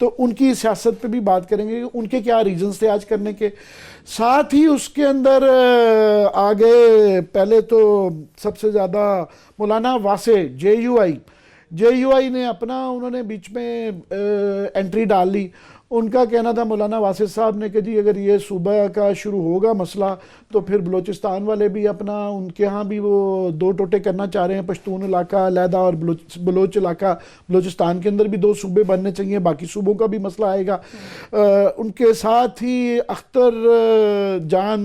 تو ان کی سیاست پہ بھی بات کریں گے کہ ان کے کیا ریزنز تھے آج کرنے کے. ساتھ ہی اس کے اندر آگے پہلے تو سب سے زیادہ مولانا واسع جے یو آئی نے اپنا انہوں نے بیچ میں انٹری ڈال لی. ان کا کہنا تھا مولانا واسع صاحب نے کہ جی اگر یہ صوبہ کا شروع ہوگا مسئلہ تو پھر بلوچستان والے بھی اپنا ان کے ہاں بھی وہ دو ٹوٹے کرنا چاہ رہے ہیں, پشتون علاقہ علیحدہ اور بلوچ علاقہ. بلوچستان کے اندر بھی 2 صوبے بننے چاہیے, باقی صوبوں کا بھی مسئلہ آئے گا. ان کے ساتھ ہی اختر جان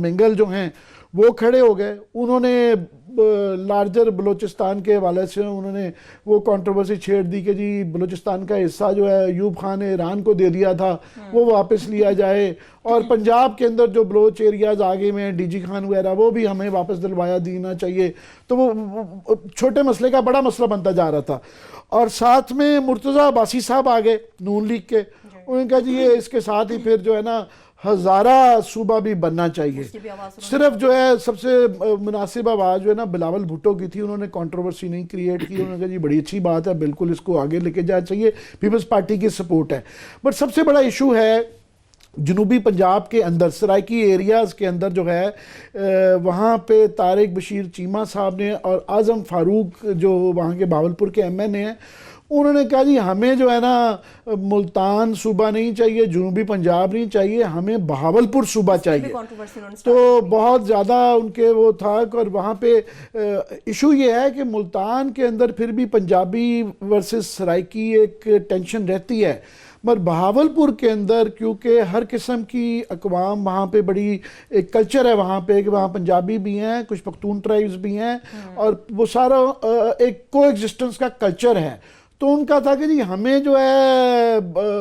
منگل جو ہیں وہ کھڑے ہو گئے. انہوں نے لارجر بلوچستان کے حوالے سے انہوں نے وہ کنٹروورسی چھیڑ دی کہ جی بلوچستان کا حصہ جو ہے ایوب خان نے ایران کو دے دیا تھا وہ واپس لیا جائے, اور پنجاب کے اندر جو بلوچ ایریاز آگے میں ڈی جی خان وغیرہ وہ بھی ہمیں واپس دلوایا دینا چاہیے. تو وہ چھوٹے مسئلے کا بڑا مسئلہ بنتا جا رہا تھا. اور ساتھ میں مرتضیٰ عباسی صاحب آگے نون لیگ کے, انہوں نے کہا جی یہ اس کے ساتھ ہی پھر جو ہے نا ہزارہ صوبہ بھی بننا چاہیے. صرف جو ہے سب سے مناسب آواز جو ہے نا بلاول بھٹو کی تھی, انہوں نے کنٹروورسی نہیں کریٹ کی. انہوں نے کہا جی بڑی اچھی بات ہے, بالکل اس کو آگے لے کے جانا چاہیے, پیپلز پارٹی کی سپورٹ ہے. بٹ سب سے بڑا ایشو ہے جنوبی پنجاب کے اندر سرائکی ایریاز کے اندر جو ہے وہاں پہ طارق بشیر چیمہ صاحب نے اور اعظم فاروق جو وہاں کے بہاولپور کے ایم این اے ہیں, انہوں نے کہا جی ہمیں جو ہے نا ملتان صوبہ نہیں چاہیے, جنوبی پنجاب نہیں چاہیے, ہمیں بہاولپور صوبہ چاہیے. تو بہت زیادہ ان کے وہ تھا. اور وہاں پہ ایشو یہ ہے کہ ملتان کے اندر پھر بھی پنجابی ورسز سرائکی ایک ٹینشن رہتی ہے, مگر بہاولپور کے اندر کیونکہ ہر قسم کی اقوام وہاں پہ بڑی ایک کلچر ہے وہاں پہ کہ وہاں پنجابی بھی ہیں, کچھ پختون ٹرائبز بھی ہیں, اور وہ سارا ایک کو ایگزسٹنس کا کلچر ہے. تو ان کا تھا کہ جی ہمیں جو ہے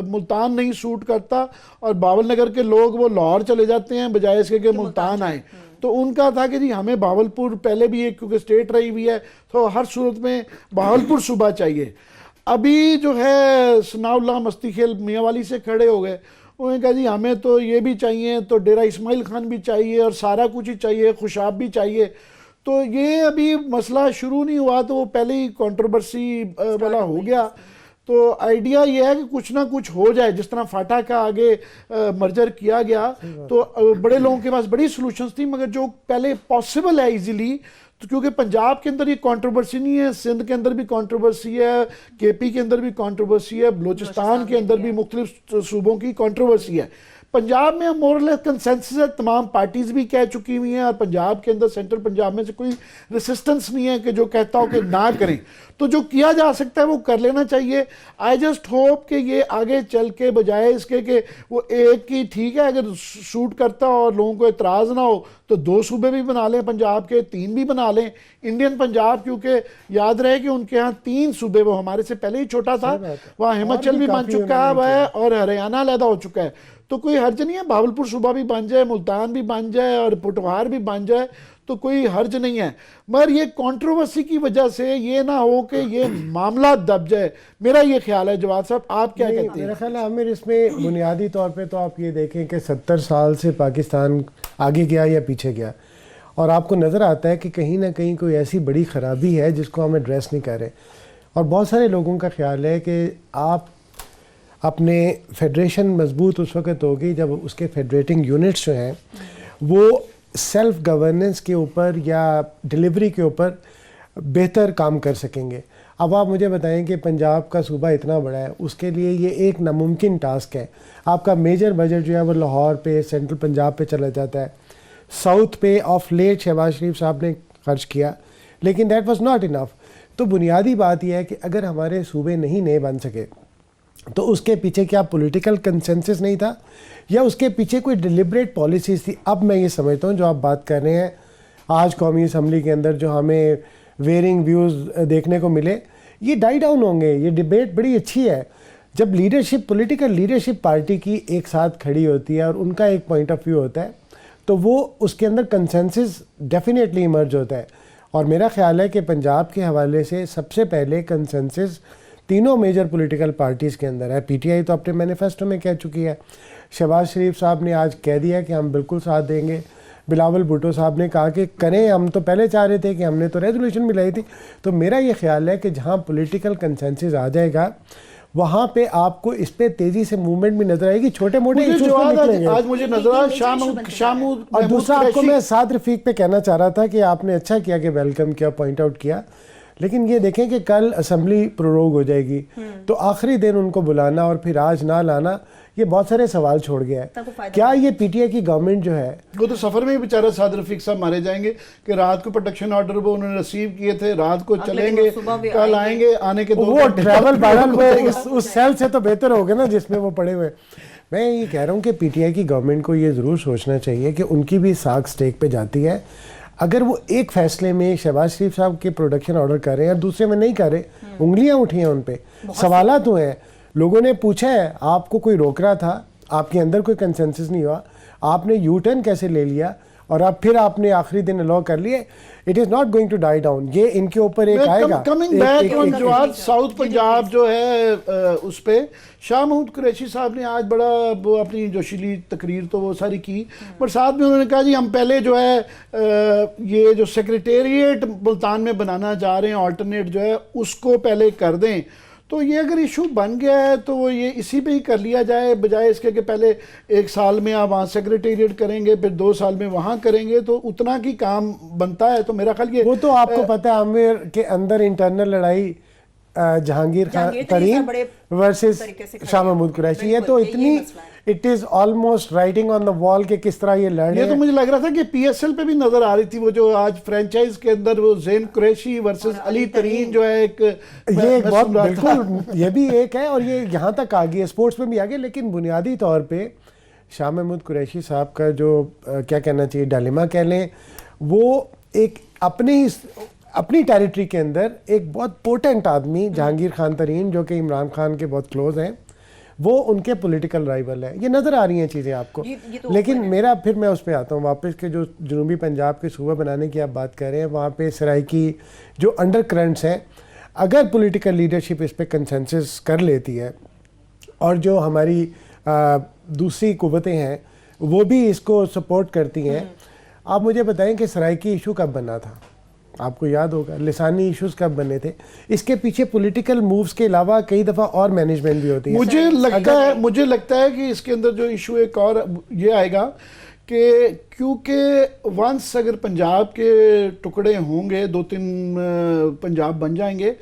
ملتان نہیں سوٹ کرتا, اور باول نگر کے لوگ وہ لاہور چلے جاتے ہیں بجائے اس کے کہ ملتان آئیں. تو ان کا تھا کہ جی ہمیں بہاولپور پہلے بھی ایک کیونکہ اسٹیٹ رہی ہوئی ہے تو ہر صورت میں بہاولپور صوبہ چاہیے. ابھی جو ہے ثناء اللہ مستی خیل میاں والی سے کھڑے ہو گئے, انہوں نے کہا جی ہمیں تو یہ بھی چاہیے, تو ڈیرہ اسماعیل خان بھی چاہیے, اور سارا کچھ ہی چاہیے, خوشاب بھی چاہیے. تو یہ ابھی مسئلہ شروع نہیں ہوا تو وہ پہلے ہی کنٹروورسی والا ہو گیا. تو آئیڈیا یہ ہے کہ کچھ نہ کچھ ہو جائے, جس طرح فاٹا کا آگے مرجر کیا گیا تو بڑے لوگوں کے پاس بڑی سلوشنز تھی, مگر جو پہلے پاسبل ہے ایزیلی, تو کیونکہ پنجاب کے اندر یہ کنٹروورسی نہیں ہے, سندھ کے اندر بھی کنٹروورسی ہے, کے پی کے اندر بھی کنٹروورسی ہے, بلوچستان کے اندر بھی مختلف صوبوں کی کنٹروورسی ہے. پنجاب میں مور لیس کنسنسس ہے, تمام پارٹیز بھی کہہ چکی ہوئی ہیں, اور پنجاب کے اندر سینٹرل پنجاب میں سے کوئی ریسسٹنس نہیں ہے کہ جو کہتا ہو کہ نہ کریں. تو جو کیا جا سکتا ہے وہ کر لینا چاہیے. آئی جسٹ ہوپ کہ یہ آگے چل کے بجائے اس کے کہ وہ ایک ہی ٹھیک ہے اگر سوٹ کرتا ہو اور لوگوں کو اعتراض نہ ہو تو 2 صوبے بھی بنا لیں پنجاب کے, 3 بھی بنا لیں. انڈین پنجاب کیونکہ یاد رہے کہ ان کے ہاں 3 صوبے, وہ ہمارے سے پہلے ہی چھوٹا تھا, وہاں ہماچل بھی بن چکا ہے اور ہریانہ علیحدہ ہو چکا ہے. تو کوئی حرج نہیں ہے, بہاولپور صوبہ بھی بن جائے, ملتان بھی بن جائے اور پوٹھوہار بھی بن جائے, تو کوئی حرج نہیں ہے. مگر یہ کنٹروورسی کی وجہ سے یہ نہ ہو کہ یہ معاملہ دب جائے, میرا یہ خیال ہے. جواد صاحب آپ کیا کہتے ہیں؟ میرا خیال ہے عامر اس میں بنیادی طور پہ تو آپ یہ دیکھیں کہ 70 سال سے پاکستان آگے گیا یا پیچھے گیا, اور آپ کو نظر آتا ہے کہ کہیں نہ کہیں کوئی ایسی بڑی خرابی ہے جس کو ہم ایڈریس نہیں کر رہے. اور بہت سارے لوگوں کا خیال ہے کہ آپ اپنے فیڈریشن مضبوط اس وقت ہوگی جب اس کے فیڈریٹنگ یونٹس جو ہیں وہ سیلف گورننس کے اوپر یا ڈیلیوری کے اوپر بہتر کام کر سکیں گے. اب آپ مجھے بتائیں کہ پنجاب کا صوبہ اتنا بڑا ہے, اس کے لیے یہ ایک ناممکن ٹاسک ہے. آپ کا میجر بجٹ جو ہے وہ لاہور پہ, سینٹرل پنجاب پہ چلا جاتا ہے, ساؤتھ پہ آف لیٹ شہباز شریف صاحب نے خرچ کیا, لیکن دیٹ واز ناٹ انف. تو بنیادی بات یہ ہے کہ اگر ہمارے صوبے نہیں نئے بن سکے تو اس کے پیچھے کیا پولیٹیکل کنسنسس نہیں تھا یا اس کے پیچھے کوئی ڈیلیبریٹ پالیسیز تھی؟ اب میں یہ سمجھتا ہوں جو آپ بات کر رہے ہیں آج قومی اسمبلی کے اندر جو ہمیں ویئرنگ ویوز دیکھنے کو ملے, یہ ڈائی ڈاؤن ہوں گے. یہ ڈیبیٹ بڑی اچھی ہے جب لیڈرشپ, پولیٹیکل لیڈرشپ پارٹی کی ایک ساتھ کھڑی ہوتی ہے اور ان کا ایک پوائنٹ آف ویو ہوتا ہے تو وہ اس کے اندر کنسنسس ڈیفینیٹلی ایمرج ہوتا ہے. اور میرا خیال ہے کہ پنجاب کے حوالے سے سب سے پہلے کنسنسس تینوں میجر پولیٹیکل پارٹیز کے اندر ہے. پی ٹی آئی تو اپنے مینیفیسٹو میں کہہ چکی ہے, شہباز شریف صاحب نے آج کہہ دیا کہ ہم بالکل ساتھ دیں گے, بلاول بھٹو صاحب نے کہا کہ کریں, ہم تو پہلے چاہ رہے تھے کہ ہم نے تو ریزولوشن بھی لائی تھی. تو میرا یہ خیال ہے کہ جہاں پولیٹیکل کنسنسس آ جائے گا وہاں پہ آپ کو اس پہ تیزی سے موومنٹ بھی نظر آئے گی, چھوٹے موٹے ایشوز پہ نکلیں گے. آج مجھے نظر آیا شام اور دوسرا آپ کو میں سعد رفیق پہ کہنا چاہ رہا تھا کہ آپ نے اچھا کیا کہ ویلکم کیا, پوائنٹ آؤٹ کیا, لیکن یہ دیکھیں کہ کل اسمبلی پروروگ ہو جائے گی تو آخری دن ان کو بلانا اور پھر آج نہ لانا, یہ بہت سارے سوال چھوڑ گیا ہے. کیا یہ پی ٹی آئی کی گورنمنٹ جو ہے, وہ تو سفر میں ہی بیچارہ سعد رفیق صاحب مارے جائیں گے کہ رات کو پروٹیکشن آرڈر وہ انہوں نے ریسیو کیے تھے, رات کو چلیں گے, کل آئیں گے, آنے کے وہ ٹریول بارل وہ اس سیل سے تو بہتر ہوگا نا جس میں وہ پڑے ہوئے. میں یہ کہہ رہا ہوں کہ پی ٹی آئی کی گورنمنٹ کو یہ ضرور سوچنا چاہیے کہ ان کی بھی ساکھ سٹیک پہ جاتی ہے. اگر وہ ایک فیصلے میں شہباز شریف صاحب کے پروڈکشن آرڈر کر رہے ہیں اور دوسرے میں نہیں کر رہے, انگلیاں اٹھی ہیں ان پہ, سوالات ہوئے ہیں, لوگوں نے پوچھا ہے آپ کو کوئی روک رہا تھا, آپ کے اندر کوئی کنسنسس نہیں ہوا, آپ نے یو ٹرن کیسے لے لیا اور اب پھر آپ نے آخری دن الاؤ کر لیے. It is not going to die down, یہ ان کے اوپر ایک آئے گا. کمنگ بیک آن جو آج ساؤتھ پنجاب جو ہے اس پہ شاہ محمود قریشی صاحب نے آج بڑا وہ اپنی جوشیلی تقریر تو وہ ساری کی, پر ساتھ میں انہوں نے کہا جی ہم پہلے جو ہے یہ جو سیکریٹریٹ ملتان میں بنانا چاہ رہے ہیں آلٹرنیٹ جو ہے اس کو پہلے کر دیں. تو یہ اگر ایشو بن گیا ہے تو وہ یہ اسی پہ ہی کر لیا جائے, بجائے اس کے کہ پہلے 1 سال میں آپ وہاں سیکریٹریٹ کریں گے, پھر 2 سال میں وہاں کریں گے, تو اتنا کی کام بنتا ہے. تو میرا خیال یہ وہ تو آپ کو پتہ ہے عامر کے اندر انٹرنل لڑائی جہانگیر ترین ورسز شاہ محمود قریشی, یہ تو اتنی it is almost writing on the wall کہ کس طرح یہ لڑ رہے ہیں. یہ تو مجھے لگ رہا تھا کہ پی ایس ایل پہ بھی نظر آ رہی تھی وہ جو آج فرینچائز کے اندر وہ زین قریشی ورسز علی ترین جو ہے ایک, یہ ایک بہت بالکل یہ بھی ایک ہے اور یہ یہاں تک آ گئی, اسپورٹس میں بھی آ گئی. لیکن بنیادی طور پہ شاہ محمود قریشی صاحب کا جو کیا کہنا چاہیے ڈائلیما کہہ لیں, وہ ایک اپنی ٹیریٹری کے اندر ایک بہت پوٹنٹ آدمی جہانگیر خان ترین جو کہ عمران خان کے بہت کلوز ہیں, وہ ان کے پولیٹیکل رائیول ہیں. یہ نظر آ رہی ہیں چیزیں آپ کو. لیکن میرا پھر میں اس پہ آتا ہوں واپس کہ جو جنوبی پنجاب کے صوبہ بنانے کی آپ بات کر رہے ہیں, وہاں پہ سرائکی جو انڈر کرنٹس ہیں, اگر پولیٹیکل لیڈرشپ اس پہ کنسنسس کر لیتی ہے اور جو ہماری دوسری قوتیں ہیں وہ بھی اس کو سپورٹ کرتی ہیں. آپ مجھے بتائیں کہ سرائکی ایشو کب بنا تھا, آپ کو یاد ہوگا, لسانی ایشوز کب بنے تھے. اس کے پیچھے پولیٹیکل مووز کے علاوہ کئی دفعہ اور مینجمنٹ بھی ہوتی ہے. مجھے لگتا ہے کہ اس کے اندر جو ایشو ایک اور یہ آئے گا کہ کیونکہ ونس اگر پنجاب کے ٹکڑے ہوں گے, 2-3 پنجاب بن جائیں گے,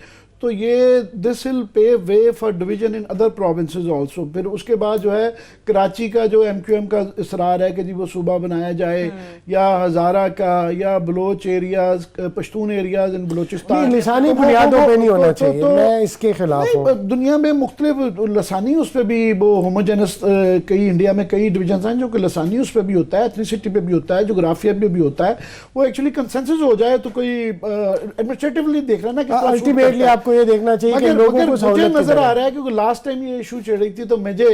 تو یہ this will pave way for division in other provinces also. پھر اس کے بعد جو ہے کراچی کا جو ایم کیو ایم کا اصرار ہے کہ جی وہ صوبہ بنایا جائے, یا ہزارہ کا, یا بلوچ ایریاز, پشتون ایریاز ان بلوچستان, لسانی بنیادوں پہ نہیں ہونا چاہیے, میں اس کے خلاف ہوں. دنیا میں مختلف لسانی اس پہ بھی وہ ہوموجینس, کئی انڈیا میں کئی ڈویژنز ہیں جو کہ لسانی اس پہ بھی ہوتا ہے, ایتھنیسٹی پہ بھی ہوتا ہے, جغرافیہ پہ بھی ہوتا ہے. وہ ایکچولی کنسنسس ہو جائے تو کوئی ایڈمنسٹریٹولی دیکھ رہا نا کہ الٹیمیٹلی آپ کو یہ دیکھنا چاہیے کہ لوگوں کو مجھے نظر آ رہا ہے کیونکہ لاسٹ ٹائم یہ ایشو چڑھ رہی تھی تو مجھے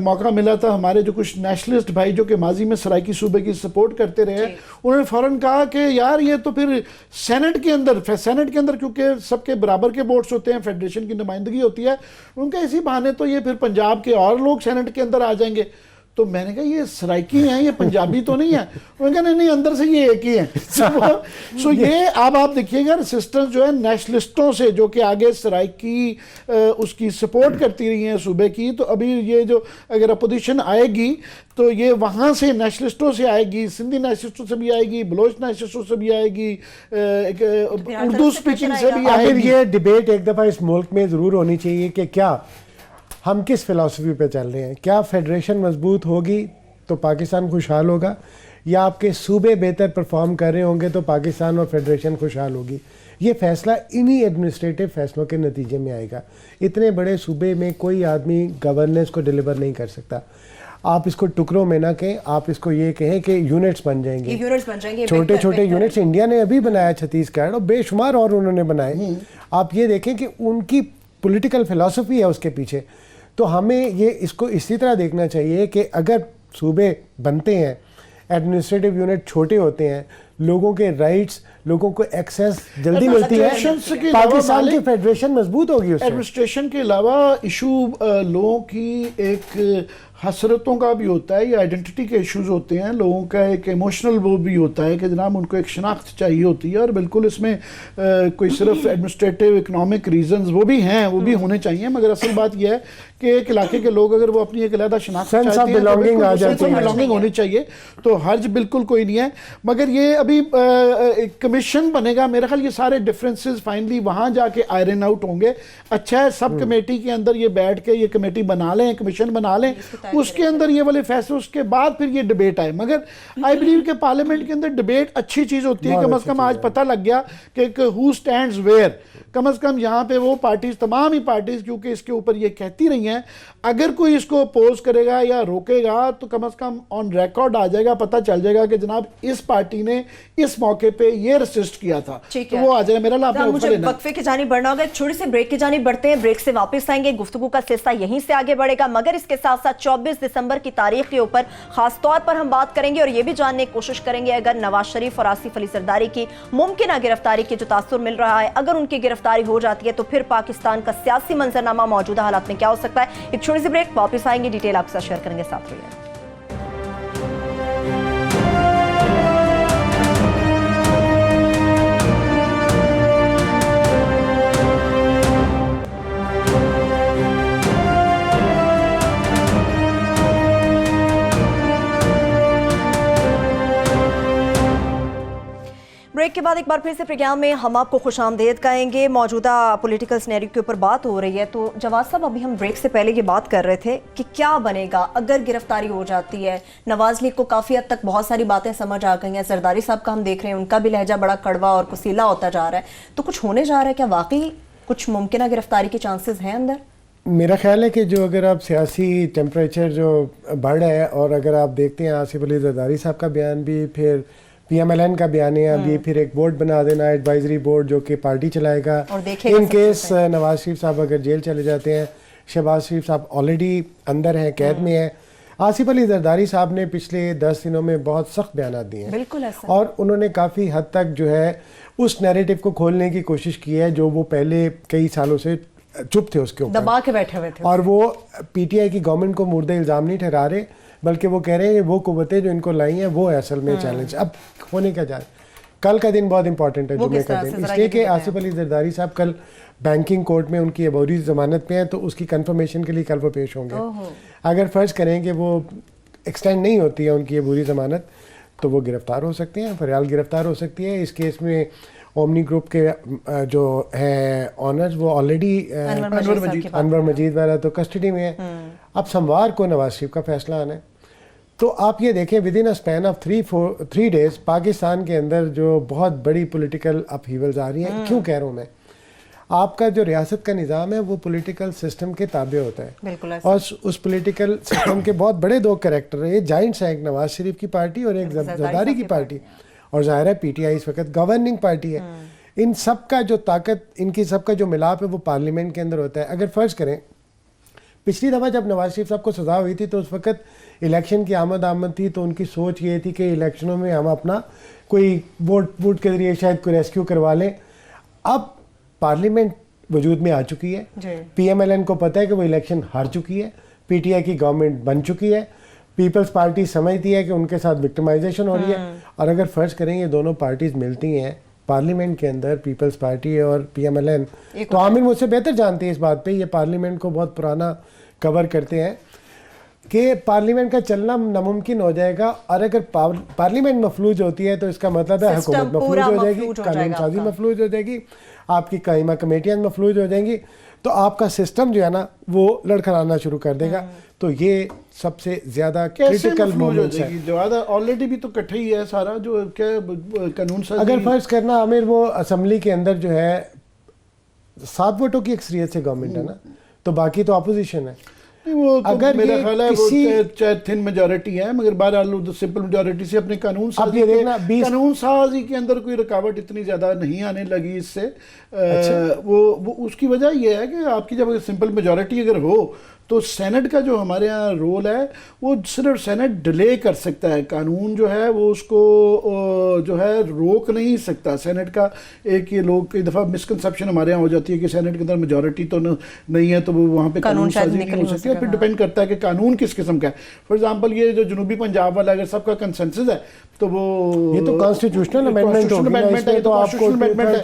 موقع ملا تھا, ہمارے جو کچھ نیشنلسٹ بھائی جو کہ ماضی میں سرائکی صوبے کی سپورٹ کرتے رہے, انہوں نے فوراً کہا کہ یار یہ تو پھر سینٹ کے اندر کیونکہ سب کے برابر کے ووٹس ہوتے ہیں, فیڈریشن کی نمائندگی ہوتی ہے, ان کے اسی بہانے تو یہ پھر پنجاب کے اور لوگ سینٹ کے اندر آ جائیں گے. تو میں نے کہا یہ سرائکی ہیں, یہ پنجابی تو نہیں ہیں. انہوں نے کہا نہیں اندر سے یہ ایک ہی ہیں. سو یہ اب آپ دیکھیے گا ریسسٹنس جو ہے نیشنلسٹوں سے جو کہ آگے سرائکی اس کی سپورٹ کرتی رہی ہیں صوبے کی, تو ابھی یہ جو اگر اپوزیشن آئے گی تو یہ وہاں سے نیشنلسٹوں سے آئے گی, سندھی نیشنلسٹوں سے بھی آئے گی, بلوچ نیشنلسٹوں سے بھی آئے گی, اردو اسپیکنگ سے بھی آئے گی. یہ ڈیبیٹ ایک دفعہ اس ملک میں ضرور ہونی چاہیے کہ کیا ہم کس فلسفی پہ چل رہے ہیں. کیا فیڈریشن مضبوط ہوگی تو پاکستان خوشحال ہوگا, یا آپ کے صوبے بہتر پرفارم کر رہے ہوں گے تو پاکستان اور فیڈریشن خوشحال ہوگی. یہ فیصلہ انہی ایڈمنسٹریٹو فیصلوں کے نتیجے میں آئے گا. اتنے بڑے صوبے میں کوئی آدمی گورننس کو ڈیلیور نہیں کر سکتا. آپ اس کو ٹکڑوں میں نہ کہیں, آپ اس کو یہ کہیں کہ یونٹس بن جائیں گے. چھوٹے چھوٹے یونٹس انڈیا نے ابھی بنایا, چھتیس گڑھ اور بے شمار اور انہوں نے بنائے. آپ یہ دیکھیں کہ ان کی پولیٹیکل فلسفی ہے اس کے پیچھے. تو ہمیں یہ اس کو اسی طرح دیکھنا چاہیے کہ اگر صوبے بنتے ہیں, ایڈمنسٹریٹو یونٹ چھوٹے ہوتے ہیں, لوگوں کے رائٹس, لوگوں کو ایکسیس جلدی ملتی ہے, پاکستان کی فیڈریشن مضبوط ہوگی. اس ایڈمنسٹریشن کے علاوہ ایشو لوگوں کی ایک حسرتوں کا بھی ہوتا ہے, یہ آئیڈینٹی کے ایشوز ہوتے ہیں, لوگوں کا ایک ایموشنل وہ بھی ہوتا ہے کہ جناب ان کو ایک شناخت چاہیے ہوتی ہے, اور بالکل اس میں کوئی صرف ایڈمنسٹریٹو اکنامک ریزنز وہ بھی ہیں, وہ بھی ہونے چاہیے, مگر اصل بات یہ ہے کہ ایک علاقے کے لوگ اگر وہ اپنی ایک علیحدہ شناخت چاہتے ہیں, بلانگنگ ہونی چاہیے, تو حرج بالکل کوئی نہیں ہے. مگر یہ ابھی کمیشن بنے گا, میرا خیال یہ سارے ڈفرینسز فائنلی وہاں جا کے آئرن آؤٹ ہوں گے. اچھا ہے سب کمیٹی کے اندر یہ بیٹھ کے یہ کمیٹی بنا لیں, کمیشن بنا لیں, اس کے اندر یہ والے فیصلے, اس کے بعد پھر یہ ڈیبیٹ آئے. مگر آئی بلیو کہ پارلیمنٹ کے اندر ڈیبیٹ اچھی چیز ہوتی ہے, کم از کم آج پتہ لگ گیا کہ ہو سٹینڈز ویئر. کم از کم یہاں پہ وہ پارٹیز, تمام ہی پارٹیز, کیونکہ اس کے اوپر یہ کہتی رہی ہیں اگر کوئی اس کو اپوز کرے گا یا روکے گا تو کم از کم آن ریکارڈ آ جائے گا, پتہ چل جائے گا کہ جناب اس پارٹی نے اس موقع پہ یہ ریسسٹ کیا تھا, تو وہ آ جائے گا. میرا لاپ مجھے وقفے کی جانب بڑھنا ہوگا, چھوٹی سی بریک کی جانب بڑھتے ہیں, بریک سے واپس آئیں گے, گفتگو کا سلسلہ یہیں سے آگے بڑھے گا, مگر اس کے ساتھ ساتھ 24 دسمبر کی تاریخ کے اوپر خاص طور پر ہم بات کریں گے اور یہ بھی جاننے کی کوشش کریں گے اگر نواز شریف اور آصف علی زرداری کی ممکنہ گرفتاری کے جو تاثر مل رہا ہے, اگر ان کی گرفتاری ہو جاتی ہے تو پھر پاکستان کا سیاسی منظرنامہ موجودہ حالات میں کیا ہو سکتا ہے. ایک چھوٹی سی بریک, واپس آئیں گے, ڈیٹیل آپ کے ساتھ شیئر کریں گے, ساتھ رہیے. بریک کے بعد ایک بار پھر سے پروگرام میں ہم آپ کو خوش آمدید کہیں گے. موجودہ پولیٹیکل سینیریو کے اوپر بات ہو رہی ہے, تو جواز صاحب ابھی ہم بریک سے پہلے یہ بات کر رہے تھے کہ کیا بنے گا اگر گرفتاری ہو جاتی ہے. نواز لیگ کو کافی حد تک بہت ساری باتیں سمجھ آ گئی ہیں, زرداری صاحب کا ہم دیکھ رہے ہیں ان کا بھی لہجہ بڑا کڑوا اور کسیلا ہوتا جا رہا ہے, تو کچھ ہونے جا رہا ہے کیا واقعی کچھ ممکنہ گرفتاری کے چانسز ہیں اندر؟ میرا خیال ہے کہ جو اگر آپ سیاسی ٹیمپریچر جو بڑھ رہا ہے, اور اگر آپ دیکھتے ہیں آصف علی زرداری صاحب کا بیان بھی, پھر پی ایم ایل این کا بیانیہ بھی, پھر ایک بورڈ بنا دینا ایڈوائزری بورڈ جو کہ پارٹی چلائے گا ان کیس نواز شریف صاحب اگر جیل چلے جاتے ہیں. شہباز شریف صاحب آلریڈی اندر ہیں, قید میں ہیں. آصف علی زرداری صاحب نے پچھلے 10 دنوں میں بہت سخت بیانات دیے ہیں, بالکل ایسا, اور انہوں نے کافی حد تک جو ہے اس نیریٹو کو کھولنے کی کوشش کی ہے جو وہ پہلے کئی سالوں سے چپ تھے, اس کے اوپر دبا کے بیٹھے ہوئے تھے, اور وہ پی ٹی آئی کی گورنمنٹ کو مردہ الزام نہیں ٹھہرا رہے, بلکہ وہ کہہ رہے ہیں کہ وہ قوتیں جو ان کو لائی ہیں وہ اصل میں چیلنج. اب ہونے کا جا رہا ہے, کل کا دن بہت امپورٹنٹ ہے, جمعے کا دن, اس لیے کہ آصف علی زرداری صاحب کل بینکنگ کورٹ میں ان کی عبوری ضمانت پہ ہیں, تو اس کی کنفرمیشن کے لیے کل وہ پیش ہوں گے. اگر فرض کریں کہ وہ ایکسٹینڈ نہیں ہوتی ہے ان کی عبوری ضمانت, تو وہ گرفتار ہو سکتے ہیں, فریال گرفتار ہو سکتی ہے. اس کیس میں اومنی گروپ کے جو ہیں آنرز وہ آلریڈی انور مجید والا تو کسٹڈی میں ہے. اب سموار کو نواز شریف کا فیصلہ آنا ہے, تو آپ یہ دیکھیں with in a span of 3 days Pakistan کے اندر جو بہت بڑی پولیٹیکل اپ ہیولز آ رہی ہیں. کیوں کہہ رہا ہوں میں, آپ کا جو ریاست کا نظام ہے وہ پولیٹیکل سسٹم کے تابع ہوتا ہے, اور اس پولیٹیکل سسٹم کے بہت بڑے 2 کریکٹر ہیں, یہ جائنٹس ہیں, ایک نواز شریف کی پارٹی اور ایک زرداری کی پارٹی, اور ظاہر ہے پی ٹی آئی اس وقت گورننگ پارٹی ہے. ان سب کا جو طاقت, ان کی سب کا جو ملاپ ہے وہ پارلیمنٹ کے اندر ہوتا ہے. اگر فرض کریں پچھلی دفعہ جب نواز شریف صاحب کو سزا ہوئی تھی تو اس وقت الیکشن کی آمد تھی, تو ان کی سوچ یہ تھی کہ الیکشنوں میں ہم اپنا کوئی ووٹ کے ذریعے شاید کوئی ریسکیو کروا لیں. اب پارلیمنٹ وجود میں آ چکی ہے, پی ایم ایل این کو پتہ ہے کہ وہ الیکشن ہار چکی ہے, پی ٹی آئی کی گورنمنٹ بن چکی ہے, پیپلز پارٹی سمجھتی ہے کہ ان کے ساتھ وکٹمائزیشن ہو رہی ہے. اور اگر فرض کریں یہ دونوں پارٹیز ملتی ہیں پارلیمنٹ کے اندر, پیپلز پارٹی اور پی ایم ایل این, تو عامر مجھ سے بہتر جانتے ہیں اس بات پہ, یہ پارلیمنٹ کو بہت پرانا کور کرتے ہیں, کہ پارلیمنٹ کا چلنا ناممکن ہو جائے گا. اور اگر پارلیمنٹ مفلوج ہوتی ہے تو اس کا مطلب ہے حکومت مفلوج ہو جائے گی, قانون سازی مفلوج ہو جائے گی, آپ کی قائمہ کمیٹیاں مفلوج ہو جائیں گی, تو آپ کا سسٹم جو ہے نا وہ لڑکھڑانا شروع کر دے گا. تو یہ سب سے زیادہ کریٹیکل مومنٹس ہے. جواد آلریڈی بھی تو کٹھے ہی ہے سارا جو قانون سازی. اگر فرض کرنا عامر وہ اسمبلی کے اندر جو ہے 7 ووٹوں کی اکثریت سے گورنمنٹ ہے نا, تو باقی تو اپوزیشن ہے. وہ اگر میرا خیال ہے وہ چاہے تھن میجورٹی ہے, مگر بہرحال سمپل میجورٹی سے اپنے قانون سازی کے اندر کوئی رکاوٹ اتنی زیادہ نہیں آنے لگی اس سے. وہ اس کی وجہ یہ ہے کہ آپ کی جب سمپل میجورٹی اگر ہو تو سینٹ کا جو ہمارے ہاں رول ہے وہ صرف سینٹ ڈیلے کر سکتا ہے, قانون جو ہے وہ اس کو جو ہے روک نہیں سکتا. سینٹ کا ایک یہ لوگ کئی دفعہ مسکنسیپشن ہمارے ہاں ہو جاتی ہے کہ سینٹ کے اندر میجورٹی تو نہیں ہے تو وہ وہاں پہ قانون سازی نہیں ہو سکتی ہے. پھر ڈپینڈ کرتا ہے کہ قانون کس قسم کا ہے. فار ایگزامپل یہ جو جنوبی پنجاب والا اگر سب کا کنسنسس ہے تو وہ یہ تو کانسٹیٹیوشنل امینڈمنٹ ہے, تو آپ کو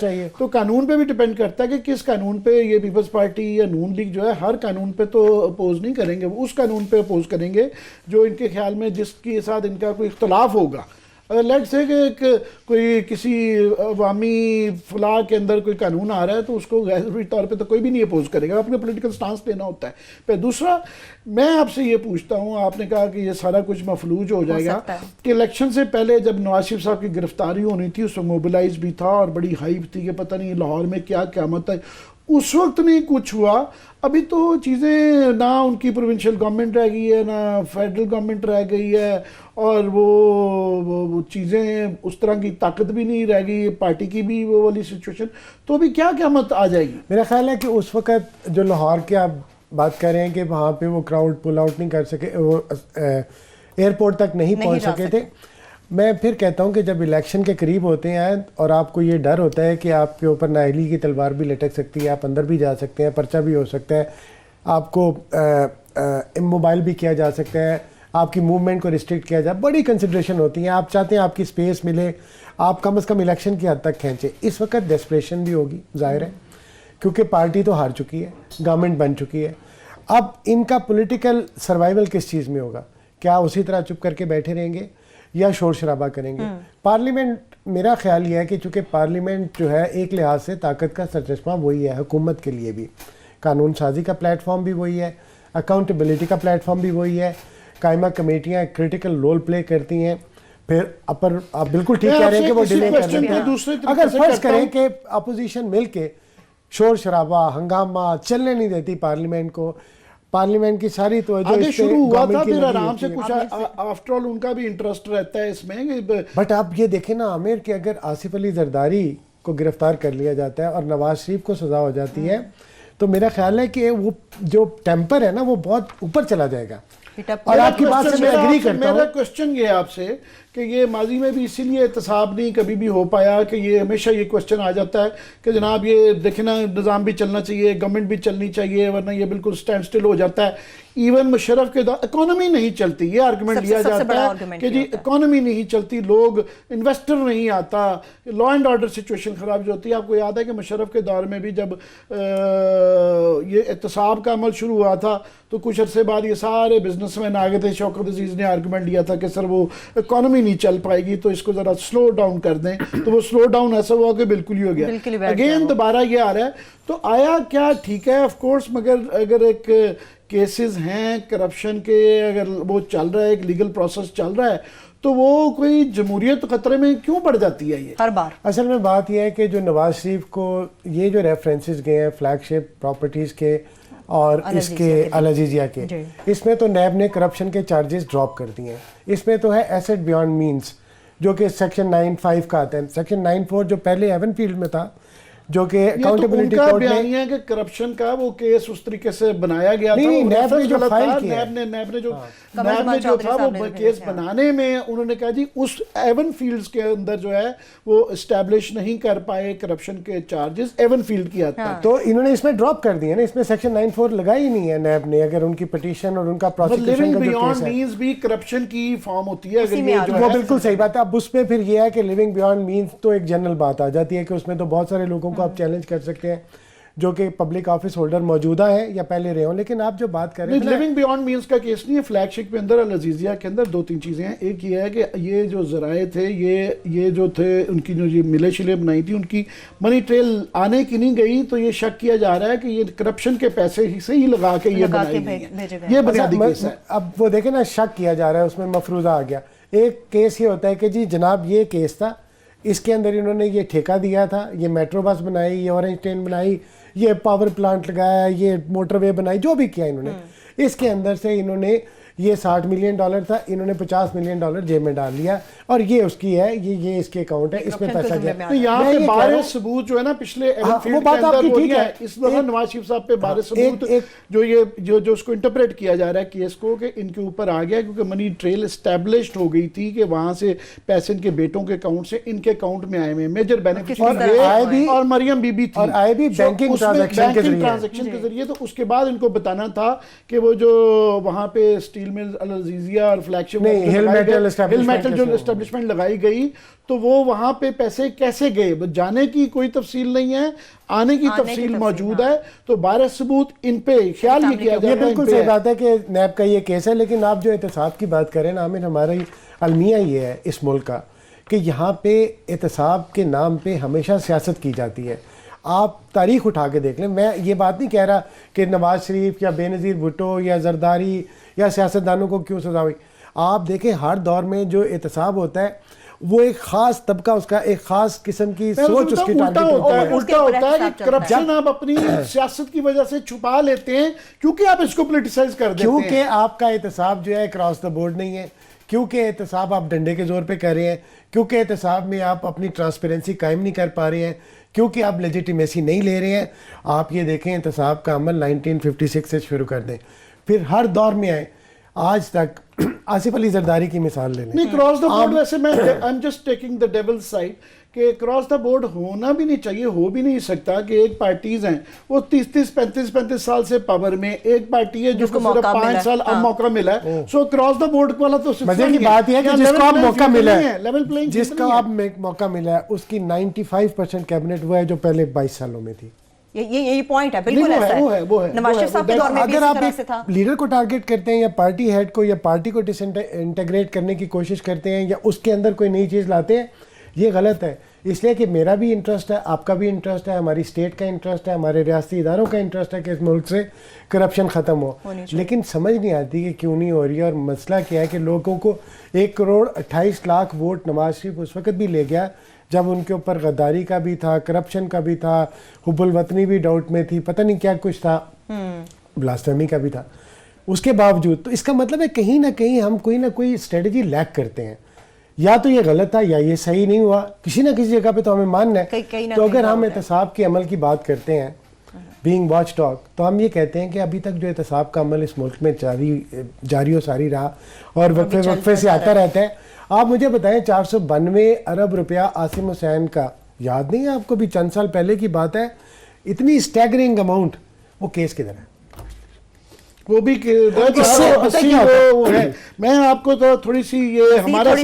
چاہیے. تو قانون پہ بھی ڈپینڈ کرتا ہے کہ کس قانون پہ یہ پیپلز پارٹی یا نون لیگ جو ہے ہر قانون پہ تو اپوز نہیں کریں گے, وہ اس قانون پہ اپوز کریں گے جو ان کے خیال میں جس کے ساتھ ان کا کوئی اختلاف ہوگا. اگر لیٹ سے کہ کوئی کسی عوامی فلاح کے اندر کوئی قانون آ رہا ہے تو اس کو غیر طور پہ تو کوئی بھی نہیں اپوز کرے گا, اپنے پولیٹیکل سٹانس لینا ہوتا ہے. پھر دوسرا میں آپ سے یہ پوچھتا ہوں, آپ نے کہا کہ یہ سارا کچھ مفلوج ہو جائے گا کہ الیکشن سے پہلے جب نواز شریف صاحب کی گرفتاری ہونی تھی اس میں موبلائز بھی تھا اور بڑی ہائپ تھی کہ پتہ نہیں لاہور میں کیا قیامت ہے, اس وقت نہیں کچھ ہوا. ابھی تو چیزیں نہ ان کی پروونشل گورنمنٹ رہ گئی ہے نہ فیڈرل گورنمنٹ رہ گئی ہے, اور وہ چیزیں اس طرح کی طاقت بھی نہیں رہ گئی پارٹی کی بھی وہ والی سچویشن, تو ابھی کیا قیامت آ جائے گی؟ میرا خیال ہے کہ اس وقت جو لاہور کے آپ بات کر رہے ہیں کہ وہاں پہ وہ کراؤڈ پل آؤٹ نہیں کر سکے, وہ ایئرپورٹ تک نہیں پہنچ سکے تھے. میں پھر کہتا ہوں کہ جب الیکشن کے قریب ہوتے ہیں اور آپ کو یہ ڈر ہوتا ہے کہ آپ کے اوپر نااہلی کی تلوار بھی لٹک سکتی ہے, آپ اندر بھی جا سکتے ہیں, پرچہ بھی ہو سکتا ہے, آپ کو موبائل بھی کیا جا سکتا ہے, آپ کی موومنٹ کو ریسٹرکٹ کیا جائے, بڑی کنسیڈریشن ہوتی ہیں. آپ چاہتے ہیں آپ کی سپیس ملے, آپ کم از کم الیکشن کی حد تک کھینچیں. اس وقت ڈیسپریشن بھی ہوگی ظاہر ہے, کیونکہ پارٹی تو ہار چکی ہے, گورنمنٹ بن چکی ہے. اب ان کا پولیٹیکل سروائیول کس چیز میں ہوگا؟ کیا اسی طرح چپ کر کے بیٹھے رہیں گے یا شور شرابہ کریں گے؟ پارلیمنٹ, میرا خیال یہ ہے کہ چونکہ پارلیمنٹ جو ہے ایک لحاظ سے طاقت کا سرچشمہ وہی ہے, حکومت کے لیے بھی قانون سازی کا پلیٹ فارم بھی وہی ہے, اکاؤنٹیبلٹی کا پلیٹ فارم بھی وہی ہے, قائمہ کمیٹیاں ایک کریٹیکل رول پلے کرتی ہیں. پھر اپر آپ بالکل ٹھیک کہہ رہے ہیں کہ وہ ڈیلے کر دیتے ہیں. اگر فرض کریں کہ اپوزیشن مل کے شور شرابہ ہنگامہ چلنے نہیں دیتی پارلیمنٹ کو, پارلیمنٹ کی ساری توجہ آگے شروع ہوا تھا, پھر آرام سے کچھ آفٹر آل ان کا بھی انٹرسٹ رہتا ہے اس میں. بٹ آپ یہ دیکھیں نا عامر کہ اگر آصف علی زرداری کو گرفتار کر لیا جاتا ہے اور نواز شریف کو سزا ہو جاتی ہے تو میرا خیال ہے کہ وہ جو ٹیمپر ہے نا وہ بہت اوپر چلا جائے گا. اور آپ کی بات سے میں ایگری کرتا ہوں. میرا کوسچن یہ ہے آپ سے کہ یہ ماضی میں بھی اسی لیے احتساب نہیں کبھی بھی ہو پایا کہ یہ ہمیشہ یہ کوسچن آ جاتا ہے کہ جناب یہ دیکھیں نا نظام بھی چلنا چاہیے, گورنمنٹ بھی چلنی چاہیے, ورنہ یہ بالکل سٹینڈ سٹل ہو جاتا ہے. ایون مشرف کے دور اکانومی نہیں چلتی, یہ آرگومنٹ لیا جاتا ہے کہ جی اکانومی نہیں چلتی, لوگ انویسٹر نہیں آتا, لا اینڈ آرڈر سچویشن خراب جو ہوتی ہے. آپ کو یاد ہے کہ مشرف کے دور میں بھی جب یہ احتساب کا عمل شروع ہوا تھا تو کچھ عرصے بعد یہ سارے بزنس مین آ گئے تھے. شوکت عزیز نے آرگومنٹ لیا تھا کہ سر وہ اکانومی نہیں چل پائے گی تو اس کو ذرا سلو ڈاؤن کر دیں, تو وہ سلو ڈاؤن ایسا ہوا کہ بالکل ہی ہو گیا. اگین دوبارہ یہ آ رہا ہے, تو آیا کیا ٹھیک ہے آف کورس, مگر اگر ایک کیسز ہیں کرپشن کے, اگر وہ چل رہا ہے, ایک لیگل پروسیس چل رہا ہے, تو وہ کوئی جمہوریت خطرے میں کیوں پڑ جاتی ہے یہ ہر بار؟ اصل میں بات یہ ہے کہ جو نواز شریف کو یہ جو ریفرنسز گئے ہیں فلیگ شپ پراپرٹیز کے اور اس کے العزیزیہ کے, اس میں تو نیب نے کرپشن کے چارجز ڈراپ کر دیے ہیں. اس میں تو ہے ایسٹ بیانڈ مینس جو کہ سیکشن 9(5) کا آتا ہے. سیکشن 9(4) جو پہلے ایون فیلڈ میں تھا, جو کہ اکاؤنٹیبلٹی کورٹ نے بیانیہ ہے کہ کرپشن کا وہ کیس اس طریقے سے بنایا گیا تھا. نہیں, نیب نے جو فائل کیا, نیب نے جو تھا وہ کیس بنانے میں انہوں نے کہا جی اس ایون فیلڈز کے اندر جو ہے وہ اسٹیبلش نہیں کر پائے کرپشن کے چارجز ایون فیلڈ کی حد تک, تو انہوں نے اس میں ڈراپ کر دیے نا. اس میں سیکشن 9(4) لگائی نہیں ہے نیب نے. اگر ان کی پٹیشن اور ان کا پروسیکیوشن کا جو کیس ہے, بھی کرپشن کی فارم ہوتی ہے, وہ بالکل صحیح بات ہے. اب اس میں پھر یہ ہے کہ لیونگ بیانڈ مینس تو ایک جنرل بات آ جاتی ہے کہ اس میں تو بہت سارے لوگوں کو آپ چیلنج کر سکتے ہیں جو کہ پبلک آفس ہولڈر موجودہ ہیں یا پہلے رہے ہوں. لیکن آپ جو بات کر رہے ہیں لیونگ بیانڈ مینس کا کیس نہیں ہے. فلیگ شپ کے اندر العزیزیہ کے اندر 2-3 چیزیں ہیں. ایک یہ ہے کہ یہ جو ذرائع تھے یہ جو تھے ان کی جو یہ ملے شلے بنائی تھی ان کی منی ٹریل آنے کی نہیں گئی, تو یہ شک کیا جا رہا ہے کہ یہ کرپشن کے پیسے سے ہی لگا کے یہ بنائی گئی ہے. یہ بنیادی کیس ہے. اب وہ دیکھیں نا, شک کیا جا رہا ہے, اس میں مفروضہ آ گیا. ایک کیس یہ ہوتا ہے کہ جی جناب یہ کیس تھا, اس کے اندر انہوں نے یہ ٹھیکہ دیا تھا, یہ میٹرو بس بنائی, یہ اورنج ٹرین بنائی, یہ پاور پلانٹ لگایا, یہ موٹر وے بنائی, جو بھی کیا انہوں نے, اس کے اندر سے انہوں نے یہ $60 ملین تھا, انہوں نے $50 ملین جیب میں ڈال لیا, اور یہ اس کی ہے, یہ اس کے اکاؤنٹ ہے, اس میں پیسہ گیا. تو یہاں پہ بارے ثبوت جو ہے نا پچھلے وہ بات آپ کی ٹھیک ہے, اس دفعہ نواز شریف صاحب پہ بارے ثبوت جو اس کو انٹرپریٹ کیا جا رہا ہے کیس کو, کہ ان کے اوپر آ گیا کیونکہ منی ٹریل اسٹیبلشڈ ہو گئی تھی کہ وہاں سے پیسے ان کے بیٹوں کے اکاؤنٹ سے ان کے اکاؤنٹ میں آئے ہوئے میجر بینیفیشری اور مریم بی بی تھی, اور آئے بھی بینکنگ ٹرانزیکشن کے ذریعے. تو اس کے بعد ان کو بتانا تھا کہ وہ جو وہاں پہ اسٹیل مل العزیزیہ اور فلیگ شپ ہل میٹل جو اسٹیبلشمنٹ لگائی گئی, تو وہ وہاں پہ پیسے کیسے گئے جانے کی کوئی تفصیل نہیں ہے, آنے کی تفصیل موجود ہے. تو بارے ثبوت ان پہ خیال یہ کیا جائے. یہ بالکل صحیح بات ہے کہ نیب کا یہ کیس ہے, لیکن آپ جو احتساب کی بات کریں نا عامر, ہمارا المیہ یہ ہے اس ملک کا کہ یہاں پہ احتساب کے نام پہ ہمیشہ سیاست کی جاتی ہے. آپ تاریخ اٹھا کے دیکھ لیں, میں یہ بات نہیں کہہ رہا کہ نواز شریف یا بے نظیر بھٹو یا زرداری یا سیاستدانوں کو کیوں سزا ہوئی. آپ دیکھیں ہر دور میں جو احتساب ہوتا ہے وہ ایک خاص طبقہ, اس کا ایک خاص قسم کی سوچ اس کی ٹارگٹ ہوتا ہے. الٹا ہوتا ہے کہ کرپشن آپ اپنی سیاست کی وجہ سے چھپا لیتے ہیں کیونکہ آپ اس کو پولیٹیسائز کر دیتے ہیں, کیونکہ آپ کا احتساب جو ہے کراس دا بورڈ نہیں ہے, کیونکہ احتساب آپ ڈنڈے کے زور پہ کر رہے ہیں, کیونکہ احتساب میں آپ اپنی ٹرانسپیرنسی قائم نہیں کر پا رہے ہیں, کیونکہ آپ لیجیٹیمیسی نہیں لے رہے ہیں. آپ یہ دیکھیں احتساب کا عمل 1956 سے شروع کر دیں, پھر ہر دور میں آئے آج تک. آصف علی زرداری کی مثال لے لیں. نہیں, کراس دا بورڈ ویسے میں I am just taking the dual side کہ کراس دا بورڈ ہونا بھی نہیں چاہیے, ہو بھی نہیں سکتا کہ ایک پارٹیز ہیں وہ 35 سال سے پاور میں, ایک پارٹی ہے جس کو صرف 5 سال اب موقع ملا ہے. سو کراس دا بورڈ والا تو مزے کی بات یہ ہے کہ جس کو آپ موقع ملا ہے, جس کا آپ موقع ملا ہے, اس کی 95% کیبنٹ وہ ہے جو پہلے 22 سالوں میں تھی. یہی پوائنٹ ہے, بالکل ایسا ہے. نواز شریف صاحب کے دور میں بھی اسی طرح سے تھا. لیڈر کو ٹارگٹ کرتے ہیں یا پارٹی ہیڈ کو یا پارٹی کو ڈس انٹیگریٹ کرنے کی کوشش کرتے ہیں یا اس کے اندر کوئی نئی چیز لاتے ہیں, یہ غلط ہے. اس لیے کہ میرا بھی انٹرسٹ ہے, آپ کا بھی انٹرسٹ ہے, ہماری اسٹیٹ کا انٹرسٹ ہے, ہمارے ریاستی اداروں کا انٹرسٹ ہے کہ اس ملک سے کرپشن ختم ہو, لیکن سمجھ نہیں آتی کہ کیوں نہیں ہو رہی ہے. اور مسئلہ کیا ہے کہ لوگوں کو 1.28 کروڑ ووٹ نواز شریف اس وقت بھی لے گیا جب ان کے اوپر غداری کا بھی تھا, کرپشن کا بھی تھا, حب الوطنی بھی ڈاؤٹ میں تھی, پتہ نہیں کیا کچھ تھا, بلاسفیمی کا بھی تھا. اس کے باوجود تو اس کا مطلب ہے کہیں نہ کہیں ہم کوئی نہ کوئی اسٹریٹجی لیک کرتے ہیں, یا تو یہ غلط تھا یا یہ صحیح نہیں ہوا, کسی نہ کسی جگہ پہ تو ہمیں ماننا ہے. تو اگر ہم احتساب کے عمل کی بات کرتے ہیں, بینگ واچ ڈاگ, تو ہم یہ کہتے ہیں کہ ابھی تک جو احتساب کا عمل اس ملک میں جاری و ساری رہا اور وقفے سے آتا رہتا ہے. آپ مجھے بتائیں 492 ارب روپیہ عاصم حسین کا, یاد نہیں ہے آپ کو, بھی چند سال پہلے کی بات ہے, اتنی اسٹیگرنگ اماؤنٹ, وہ کیس کدھر ہے؟ وہ بھی میں آپ کو تو تھوڑی سی یہ ہمارا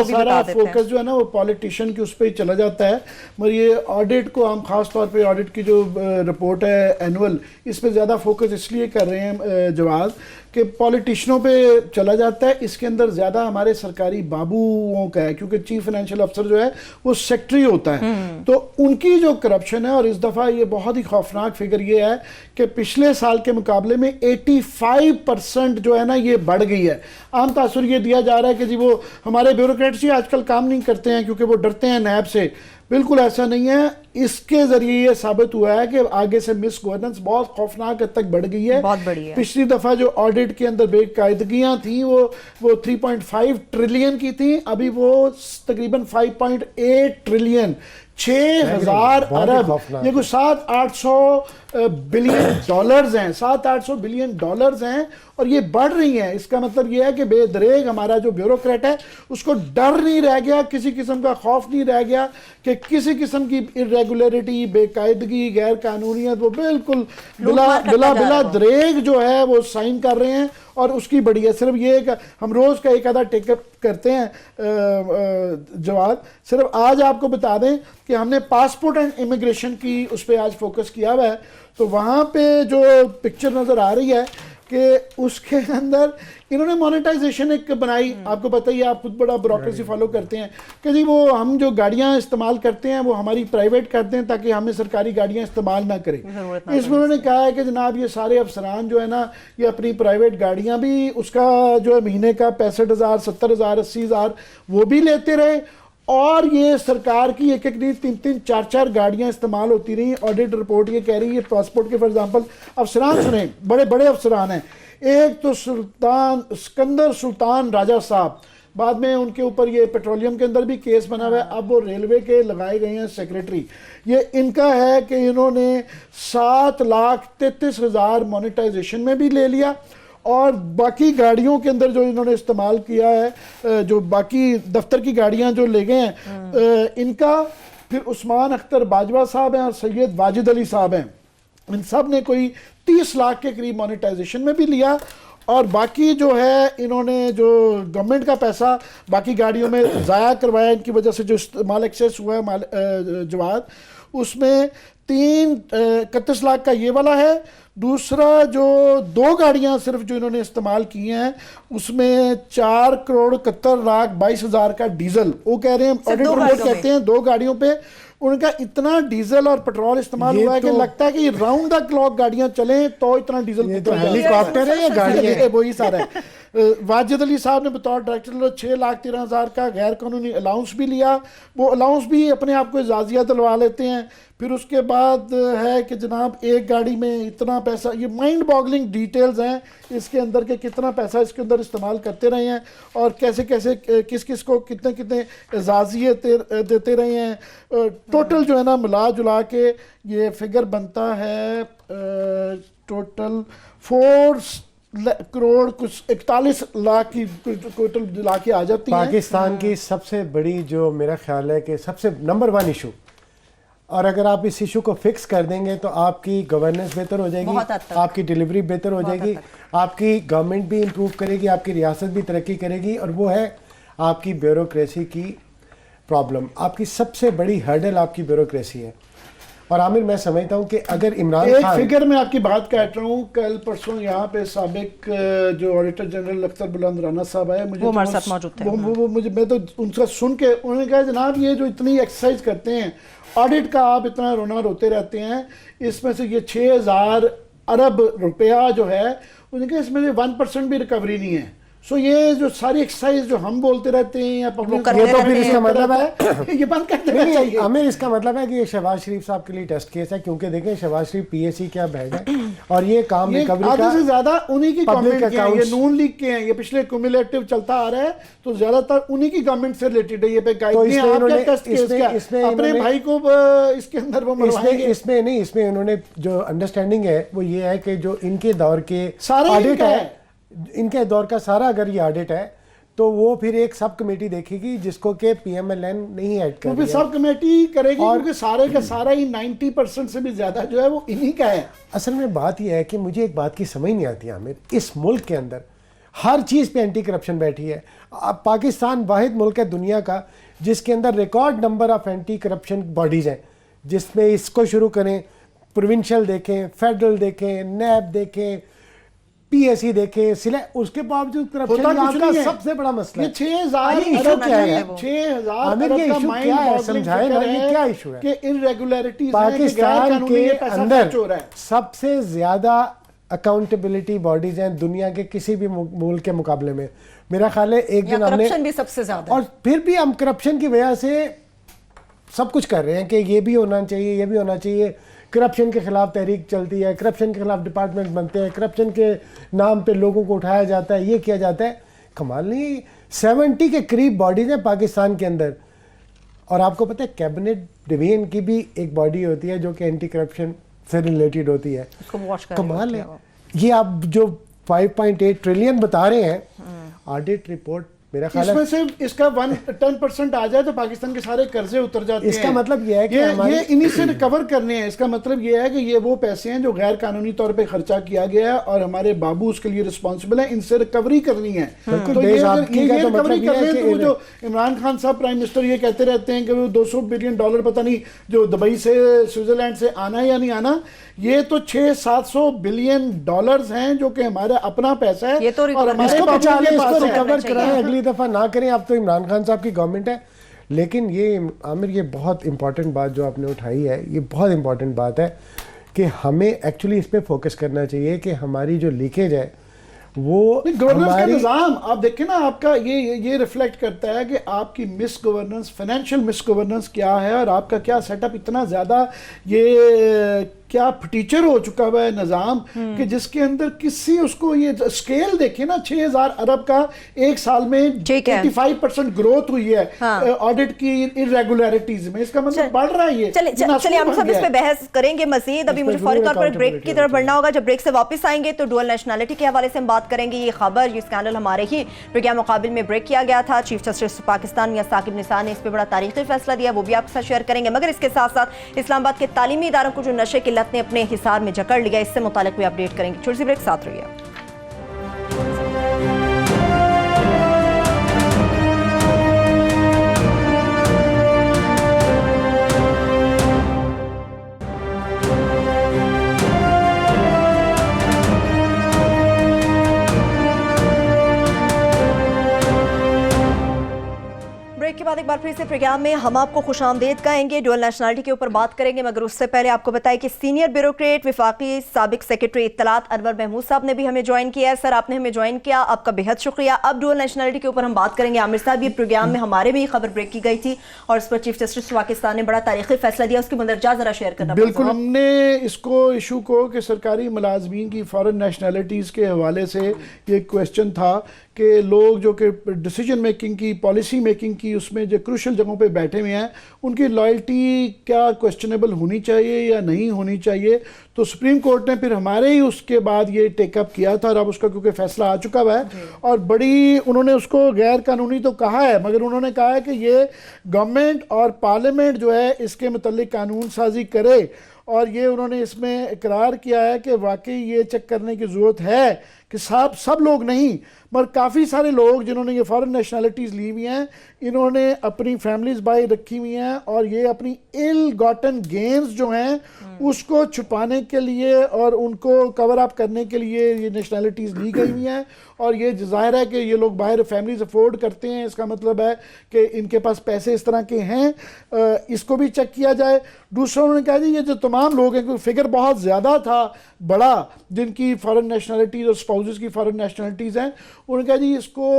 سارا فوکس جو ہے نا وہ پالیٹیشین کے اس پہ ہی چلا جاتا ہے, مگر یہ آڈٹ کو ہم خاص طور پہ آڈٹ کی جو رپورٹ ہے اینول, اس پہ زیادہ فوکس اس لیے کر رہے ہیں جواز کہ پالیٹیشنوں پہ چلا جاتا ہے. اس کے اندر زیادہ ہمارے سرکاری بابوؤں کا ہے کیونکہ چیف فائنینشیل افسر جو ہے وہ سیکٹری ہوتا ہے, تو ان کی جو کرپشن ہے, اور اس دفعہ یہ بہت ہی خوفناک فگر یہ ہے کہ پچھلے سال کے مقابلے میں 85% جو ہے نا یہ بڑھ گئی ہے. عام تاثر یہ دیا جا رہا ہے کہ جی وہ ہمارے بیوروکریٹس ہی آج کل کام نہیں کرتے ہیں کیونکہ وہ ڈرتے ہیں نیب سے. بالکل ایسا نہیں ہے. اس کے ذریعے یہ ثابت ہوا ہے کہ آگے سے مس گورننس بہت خوفناک حد تک بڑھ گئی ہے. پچھلی دفعہ جو آڈٹ کے اندر بے قاعدگیاں تھیں وہ 3.5 ٹریلین کی تھیں, ابھی وہ تقریباً 5.8 ٹریلین, 6,000 ارب, یہ کوئی 700-800 بلین ڈالرز ہیں, 700-800 بلین ڈالرز ہیں, اور یہ بڑھ رہی ہیں. اس کا مطلب یہ ہے کہ بے دریغ ہمارا جو بیوروکریٹ ہے اس کو ڈر نہیں رہ گیا, کسی قسم کا خوف نہیں رہ گیا کہ کسی قسم کی ارریگولیرٹی, بے قاعدگی, غیر قانونیت, وہ بالکل بلا دریغ جو ہے وہ سائن کر رہے ہیں. اور اس کی بڑی ہے صرف یہ کہ ہم روز کا ایک آدھا ٹیک اپ کرتے ہیں جواد. صرف آج آپ کو بتا دیں کہ ہم نے پاسپورٹ اینڈ امیگریشن کی اس پہ آج فوکس کیا ہوا ہے, تو وہاں پہ جو پکچر نظر آ رہی ہے کہ اس کے اندر انہوں نے مونیٹائزیشن ایک بنائی. آپ کو پتہ ہی ہے, آپ خود بڑا بیوروکریسی فالو کرتے ہیں, کہ جی وہ ہم جو گاڑیاں استعمال کرتے ہیں وہ ہماری پرائیویٹ کرتے ہیں تاکہ ہمیں سرکاری گاڑیاں استعمال نہ کریں. اس میں انہوں نے کہا ہے کہ جناب یہ سارے افسران جو ہے نا یہ اپنی پرائیویٹ گاڑیاں بھی اس کا جو ہے مہینے کا 65,000 70,000 80,000 وہ بھی لیتے رہے, اور یہ سرکار کی ایک نہیں 3-4 گاڑیاں استعمال ہوتی رہی. آڈٹ رپورٹ یہ کہہ رہی ہے پاسپورٹ کے فار ایگزامپل افسران سنیں, بڑے بڑے افسران ہیں, ایک تو اسکندر سلطان راجہ صاحب، بعد میں ان کے اوپر یہ پیٹرولیم کے اندر بھی کیس بنا ہوا ہے، اب وہ ریلوے کے لگائے گئے ہیں سیکریٹری. یہ ان کا ہے کہ انہوں نے 7,33,000 مونیٹائزیشن میں بھی لے لیا، اور باقی گاڑیوں کے اندر جو انہوں نے استعمال کیا ہے، جو باقی دفتر کی گاڑیاں جو لے گئے ہیں ان کا، پھر عثمان اختر باجوہ صاحب ہیں اور سید واجد علی صاحب ہیں، ان سب نے کوئی 30 لاکھ کے قریب مونیٹائزیشن میں بھی لیا. اور باقی جو ہے انہوں نے جو گورنمنٹ کا پیسہ باقی گاڑیوں میں ضائع کروایا، ان کی وجہ سے جو استعمال ایکسیس ہوا ہے جواد، اس میں 31 لاکھ کا یہ والا ہے. دوسرا جو 2 گاڑیاں صرف جو انہوں نے استعمال کی ہیں، اس میں 4,71,22,000 کا ڈیزل، وہ کہہ رہے ہیں آڈٹ رپورٹ کہتے ہیں 2 گاڑیوں پہ ان کا اتنا ڈیزل اور پیٹرول استعمال ہوا ہے کہ لگتا ہے کہ یہ راؤنڈ دا کلاک گاڑیاں چلیں تو اتنا ڈیزل. یہ تو ہیلی کاپٹر ہے یا گاڑی ہے؟ وہی سارا ہے. واجد علی صاحب نے بطور ڈائریکٹر 6,13,000 کا غیر قانونی الاؤنس بھی لیا. وہ الاؤنس بھی اپنے آپ کو اعزازیہ دلوا لیتے ہیں. پھر اس کے بعد ہے کہ جناب ایک گاڑی میں اتنا پیسہ، یہ مائنڈ باگلنگ ڈیٹیلز ہیں اس کے اندر کہ کتنا پیسہ اس کے اندر استعمال کرتے رہے ہیں اور کیسے کیسے کس کس کو کتنے کتنے اعزازیے دیتے رہے ہیں. ٹوٹل جو ہے نا ملا جلا کے یہ فگر بنتا ہے ٹوٹل 4 کروڑ کچھ 41 لاکھ کی ٹوٹل جلا کے آ جاتی ہیں. پاکستان کی سب سے بڑی جو میرا خیال ہے کہ سب سے نمبر 1 ایشو، اور اگر آپ اس ایشو کو فکس کر دیں گے تو آپ کی گورننس بہتر ہو جائے گی، آپ کی ڈیلیوری بہتر ہو جائے گی، آپ کی گورنمنٹ بھی امپروو کرے گی، آپ کی ریاست بھی ترقی کرے گی. اور وہ ہے آپ کی بیوروکریسی کی پرابلم. آپ کی سب سے بڑی ہرڈل آپ کی بیوروکریسی ہے. اور عامر میں سمجھتا ہوں کہ اگر عمران ایک خان، فگر میں آپ کی بات کہتا ہوں، کل پرسوں یہاں پہ سابق جو آڈیٹر جنرل اختر بلند رانا صاحب آئے، وہ ہمارے ساتھ موجود تھے. میں تو ان سے سن کے انہوں نے کہا جناب یہ جو اتنی ایکسرسائز کرتے ہیں آڈٹ کا، آپ اتنا روتے رہتے ہیں، اس میں سے یہ 6,000 ارب روپیہ جو ہے، انہوں نے کہا اس میں سے 1% بھی ریکوری نہیں ہے. سو یہ جو ساری ایکسرسائز جو ہم بولتے رہتے ہیں یا پبلک، یہ تو پھر اس کا مطلب ہے یہ بند کر دینا چاہیے. ہمیں اس کا مطلب ہے کہ یہ شہباز شریف صاحب کے لیے ٹیسٹ کیس ہے، کیونکہ دیکھیں شہباز شریف پی ایس سی کیا بیگ ہے، اور یہ کام ریکوری کا آدھے سے زیادہ انہی کی گورنمنٹ کے ہیں، یہ نون لیگ کے ہیں، یہ پچھلے کیومولیٹو چلتا آ رہا ہے، تو زیادہ تر انہی کی گورنمنٹ سے ریلیٹڈ ہے. یہ پہ گائیڈ نہیں ہے، آپ کیا ٹیسٹ کیس کیا اپنے بھائی کو اس کے اندر وہ مروائیں گے؟ اس میں انہوں نے جو انڈرسٹینڈنگ ہے وہ یہ ہے کہ جو ان کے دور کے سارا آڈٹ ہے، ان کے دور کا سارا اگر یہ آڈٹ ہے تو وہ پھر ایک سب کمیٹی دیکھے گی جس کو کہ پی ایم ایل این نہیں ایڈ کر رہی ہے. سب کمیٹی کرے گی کیونکہ سارے کا سارا ہی 90% سے بھی زیادہ جو ہے وہ انہی کا ہے. اصل میں بات یہ ہے کہ مجھے ایک بات کی سمجھ نہیں آتی عامر، اس ملک کے اندر ہر چیز پہ اینٹی کرپشن بیٹھی ہے. پاکستان واحد ملک ہے دنیا کا جس کے اندر record number of anti corruption bodies ہیں، جس میں اس کو شروع کریں، پروونشل دیکھیں، فیڈرل دیکھیں، نیب دیکھیں، پی ایس سی دیکھیں، اس کے باوجود کرپشن کا سب سے بڑا مسئلہ ہے. 6,000 ارب کیا ہے؟ 6,000 ارب کا مائنڈ باگلنگ فگر ہے کیا ایشو ہے کہ irregularities ہیں، پاکستان کے اندر سب سے زیادہ اکاؤنٹیبلٹی باڈیز ہیں دنیا کے کسی بھی ملک کے مقابلے میں. میرا خیال ہے ایک دن ہم نے، کرپشن بھی سب سے زیادہ، اور پھر بھی ہم کرپشن کی وجہ سے سب کچھ کر رہے ہیں کہ یہ بھی ہونا چاہیے، یہ بھی ہونا چاہیے. کرپشن کے خلاف تحریک چلتی ہے، کرپشن کے خلاف ڈپارٹمنٹ بنتے ہیں، کرپشن کے نام پہ لوگوں کو اٹھایا جاتا ہے، یہ کیا جاتا ہے. کمال نہیں، 70 کے قریب باڈیز ہیں پاکستان کے اندر. اور آپ کو پتہ ہے کیبنٹ ڈویژن کی بھی ایک باڈی ہوتی ہے جو کہ اینٹی کرپشن سے ریلیٹڈ ہوتی ہے. کمال ہے. یہ آپ جو 5.8 ٹریلین بتا رہے ہیں آڈٹ رپورٹ، میرا خیال ہے اس میں سے اس کا 10% آ جائے تو پاکستان کے سارے قرضے اتر جاتے ہیں. اس کا مطلب یہ ہے کہ یہ انہی سے ریکور کرنے ہیں. اس کا مطلب یہ ہے کہ یہ وہ پیسے ہیں جو غیر قانونی طور پہ خرچہ کیا گیا ہے اور ہمارے بابو اس کے لیے رسپانسبل ہیں، ان سے ریکوری کرنی ہے. تو یہ ریکوری کر لیں تو وہ جو عمران خان صاحب پرائم منسٹر یہ کہتے رہتے ہیں کہ وہ $200 بلین پتہ نہیں جو دبئی سے سوئٹزرلینڈ سے آنا ہے یا نہیں آنا، یہ تو 600-700 بلین ڈالرز ہیں جو کہ ہمارا اپنا پیسہ ہے اور ہمارے بچا لیں، اس کو ریکور کرائیں، اگلی دفعہ نہ کریں. اب تو عمران خان صاحب کی گورنمنٹ ہے. لیکن یہ عامر یہ بہت امپورٹنٹ بات جو آپ نے اٹھائی ہے، یہ بہت امپورٹنٹ بات ہے کہ ہمیں ایکچولی اس پہ فوکس کرنا چاہیے کہ ہماری جو لیکیج ہے وہ گورننس کا نظام آپ دیکھیں نا، آپ کا یہ ریفلیکٹ کرتا ہے کہ آپ کی مس گورننس، فائنینشیل مس گورننس کیا ہے اور آپ کا کیا سیٹ اپ اتنا زیادہ یہ کیا فٹیچر ہو چکا ہوا ہے نظام کہ جس کے اندر کسی اس کو یہ اسکیل دیکھیں نا 6000 ارب کا ایک سال میں 85% گروتھ ہوئی ہے آڈٹ کی irregularities میں. اس کا مطلب بڑھ رہا ہے. یہ چلیے ہم سب اس پہ بحث کریں گے مزید. ابھی مجھے فوری طور پر بریک کی طرف بڑھنا ہوگا. جب بریک سے واپس آئیں گے تو ڈوئل نیشنلٹی کے حوالے سے ہم بات کریں گے. یہ خبر یہ اسکینڈل ہمارے ہی پروگرام مقابل میں بریک کیا گیا تھا. چیف جسٹس پاکستان میاں ثاقب نثار نے اس پہ بڑا تاریخی فیصلہ دیا, وہ بھی آپ کے ساتھ شیئر کریں گے. مگر اس کے ساتھ ساتھ اسلام آباد کے تعلیمی اداروں کو جو نشے کی لت نے اپنے حصار میں جکڑ لیا, اس سے متعلق بھی اپڈیٹ کریں گے. چھوٹی سی بریک, ساتھ رہیے. بریک کے بعد ایک بار پھر سے پروگرام میں ہم آپ کو خوش آمدید کہیں گے. ڈوئل نیشنلٹی کے اوپر بات کریں گے, مگر اس سے پہلے آپ کو بتائیں کہ سینئر بیوروکریٹ وفاقی سابق سیکرٹری اطلاعات انور محمود صاحب نے بھی ہمیں جوائن کیا ہے. سر آپ نے ہمیں جوائن کیا, آپ کا بہت شکریہ. اب ڈوئل نیشنلٹی کے اوپر ہم بات کریں گے. عامر صاحب, یہ پروگرام میں ہمارے بھی خبر بریک کی گئی تھی اور اس پر چیف جسٹس پاکستان نے بڑا تاریخی فیصلہ دیا, اس کی مندرجہ ذرا شیئر کرنا. بالکل, ہم نے اس کو ایشو کو کہ سرکاری ملازمین کی فارن نیشنلٹیز کے حوالے سے یہ کویسچن تھا کہ لوگ جو کہ ڈیسیجن میکنگ کی, پالیسی میکنگ کی, اس میں جو کروشل جگہوں پہ بیٹھے ہوئے ہیں, ان کی لائلٹی کیا کویسچنیبل ہونی چاہیے یا نہیں ہونی چاہیے. تو سپریم کورٹ نے پھر ہمارے ہی اس کے بعد یہ ٹیک اپ کیا تھا, اور اب اس کا کیونکہ فیصلہ آ چکا ہوا ہے, اور بڑی انہوں نے اس کو غیر قانونی تو کہا ہے, مگر انہوں نے کہا ہے کہ یہ گورنمنٹ اور پارلیمنٹ جو ہے اس کے متعلق قانون سازی کرے. اور یہ انہوں نے اس میں اقرار کیا ہے کہ واقعی یہ چیک کرنے کی ضرورت ہے کہ سب لوگ نہیں, مگر کافی سارے لوگ جنہوں نے یہ فارن نیشنلٹیز لی ہوئی ہیں, انہوں نے اپنی فیملیز باہر رکھی ہوئی ہیں, اور یہ اپنی ill gotten gains جو ہیں اس کو چھپانے کے لیے اور ان کو کور اپ کرنے کے لیے یہ نیشنلٹیز لی گئی ہوئی ہیں. اور یہ ظاہر ہے کہ یہ لوگ باہر فیملیز افورڈ کرتے ہیں, اس کا مطلب ہے کہ ان کے پاس پیسے اس طرح کے ہیں, اس کو بھی چیک کیا جائے. دوسرا انہوں نے کہا جی یہ جو تمام لوگ ہیں, کیونکہ فگر بہت زیادہ تھا بڑا جن کی فارن نیشنلٹیز اور اسپاؤزز کی فارن نیشنلٹیز ہیں, انہوں نے کہا جی اس کو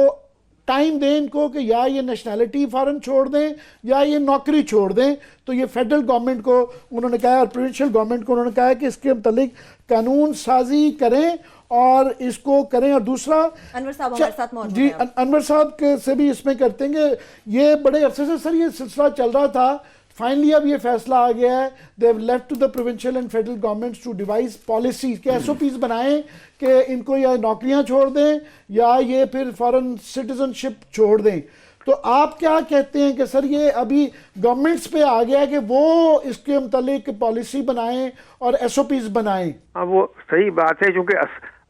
ٹائم دیں ان کو کہ یا یہ نیشنلٹی فارن چھوڑ دیں یا یہ نوکری چھوڑ دیں. تو یہ فیڈرل گورنمنٹ کو انہوں نے کہا, اور پروونشل گورنمنٹ کو انہوں نے کہا ہے کہ اس کے متعلق قانون سازی کریں اور اس کو کریں. اور دوسرا انور صاحب ہمارے ساتھ موجود جی ہیں. انور صاحب سے بھی اس میں کرتے ہیں کہ یہ بڑے عرصے سے سر یہ سلسلہ چل رہا تھا, فائنلی اب یہ فیصلہ آ گیا ہے. they have left to the provincial and federal governments to devise policies کہ ایس او پیز بنائیں کہ ان کو یا نوکریاں چھوڑ دیں یا یہ پھر فارن سٹیزن شپ چھوڑ دیں. تو آپ کیا کہتے ہیں کہ سر یہ ابھی گورنمنٹس پہ آ گیا ہے کہ وہ اس کے متعلق پالیسی بنائیں اور ایس او پیز بنائیں؟ وہ صحیح بات ہے, چونکہ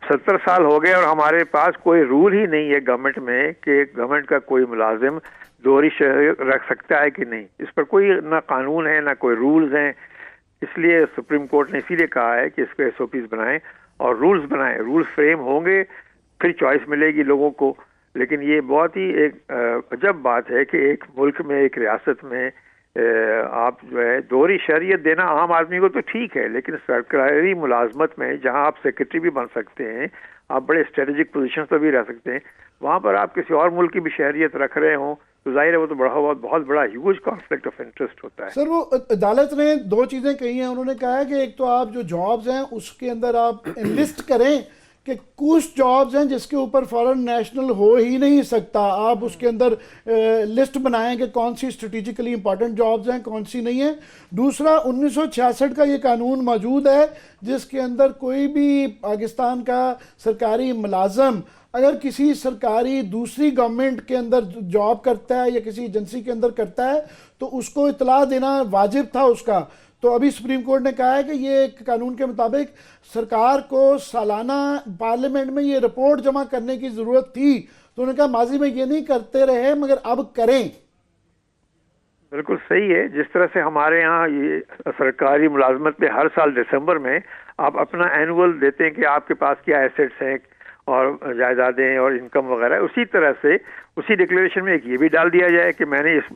70 سال ہو گئے اور ہمارے پاس کوئی رول ہی نہیں ہے گورنمنٹ میں کہ گورنمنٹ کا کوئی ملازم دوہری شہریت رکھ سکتا ہے کہ نہیں. اس پر کوئی نہ قانون ہے نہ کوئی رولز ہیں. اس لیے سپریم کورٹ نے اسی لیے کہا ہے کہ اس کو ایس او پیز بنائیں اور رولز بنائیں. رولز فریم ہوں گے پھر چوائس ملے گی لوگوں کو. لیکن یہ بہت ہی ایک عجب بات ہے کہ ایک ملک میں, ایک ریاست میں آپ جو ہے دوہری شہریت دینا عام آدمی کو تو ٹھیک ہے, لیکن سرکاری ملازمت میں جہاں آپ سیکرٹری بھی بن سکتے ہیں, آپ بڑے اسٹریٹجک پوزیشن پر بھی رہ سکتے ہیں, وہاں پر آپ کسی اور ملک کی بھی شہریت رکھ رہے ہوں تو ظاہر ہے وہ تو بہت بڑا ہیوج کانفلکٹ آف انٹرسٹ ہوتا ہے. سر وہ عدالت نے دو چیزیں کہی ہیں. انہوں نے کہا ہے کہ ایک تو آپ جو جابز ہیں اس کے اندر آپ انلسٹ کریں کہ کچھ جابز ہیں جس کے اوپر فارن نیشنل ہو ہی نہیں سکتا, آپ اس کے اندر لسٹ بنائیں کہ کون سی اسٹریٹجیکلی امپورٹنٹ جابز ہیں کون سی نہیں ہیں. دوسرا 1966 کا یہ قانون موجود ہے جس کے اندر کوئی بھی پاکستان کا سرکاری ملازم اگر کسی سرکاری دوسری گورنمنٹ کے اندر جاب کرتا ہے یا کسی ایجنسی کے اندر کرتا ہے تو اس کو اطلاع دینا واجب تھا اس کا. تو ابھی سپریم کورٹ نے کہا ہے کہ یہ قانون کے مطابق سرکار کو سالانہ پارلیمنٹ میں یہ رپورٹ جمع کرنے کی ضرورت تھی. تو انہوں نے کہا ماضی میں یہ نہیں کرتے رہے مگر اب کریں. بالکل صحیح ہے. جس طرح سے ہمارے ہاں یہ سرکاری ملازمت میں ہر سال دسمبر میں آپ اپنا اینول دیتے ہیں کہ آپ کے پاس کیا ایسیٹس ہیں اور جائیدادیں اور انکم وغیرہ, اسی طرح سے اسی ڈکلیریشن میں ایک یہ بھی ڈال دیا جائے کہ میں نے اس